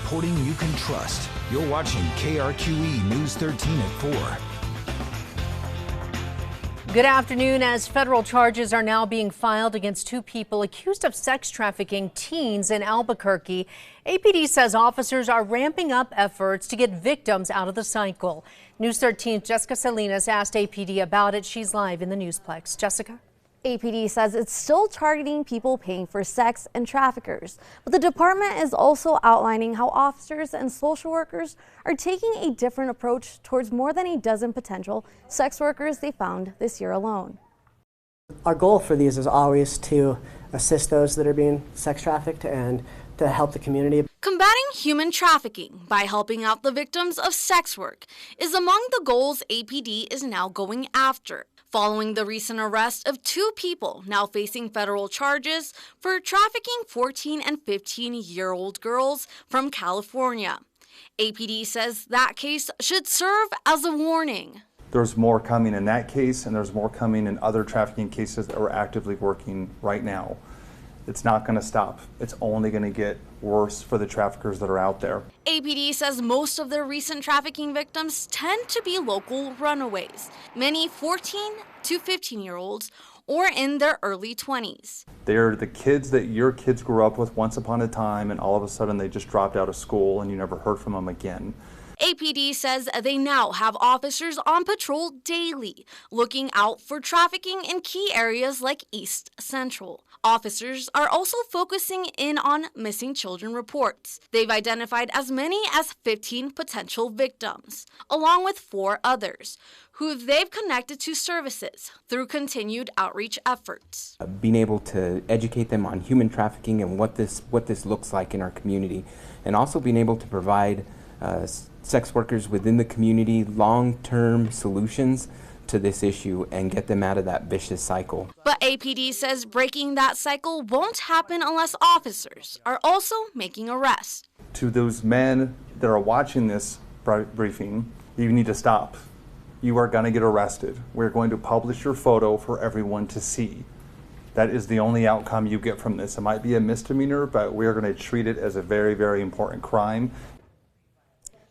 reporting you can trust. You're watching KRQE News 13 at 4. Good afternoon. As federal charges are now being filed against two people accused of sex trafficking teens in Albuquerque, APD says officers are ramping up efforts to get victims out of the cycle. News 13's Jessica Salinas asked APD about it. She's live in the Newsplex. Jessica? APD says it's still targeting people paying for sex and traffickers, but the department is also outlining how officers and social workers are taking a different approach towards more than a dozen potential sex workers they found this year alone. Our goal for these is always to assist those that are being sex trafficked and to help the community. Combating human trafficking by helping out the victims of sex work is among the goals APD is now going after, following the recent arrest of two people now facing federal charges for trafficking 14 and 15-year-old girls from California. APD says that case should serve as a warning. There's more coming in that case, and there's more coming in other trafficking cases that we're actively working right now. It's not going to stop. It's only going to get worse for the traffickers that are out there. APD says most of their recent trafficking victims tend to be local runaways, many 14 to 15-year-olds or in their early 20s. They're the kids that your kids grew up with once upon a time, and all of a sudden they just dropped out of school and you never heard from them again. APD says they now have officers on patrol daily, looking out for trafficking in key areas like East Central. Officers are also focusing in on missing children reports. They've identified as many as 15 potential victims, along with 4 others, who they've connected to services through continued outreach efforts. Being able to educate them on human trafficking and what this looks like in our community, and also being able to provide sex workers within the community long-term solutions to this issue and get them out of that vicious cycle. But APD says breaking that cycle won't happen unless officers are also making arrests. To those men that are watching this briefing, you need to stop. You are going to get arrested. We're going to publish your photo for everyone to see. That is the only outcome you get from this. It might be a misdemeanor, but we're going to treat it as a very, very important crime.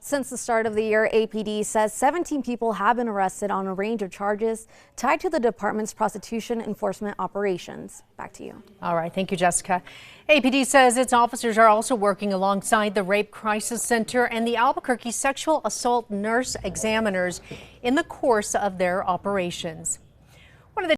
Since the start of the year, APD says 17 people have been arrested on a range of charges tied to the department's prostitution enforcement operations. Back to you. All right. Thank you, Jessica. APD says its officers are also working alongside the Rape Crisis Center and the Albuquerque Sexual Assault Nurse Examiners in the course of their operations.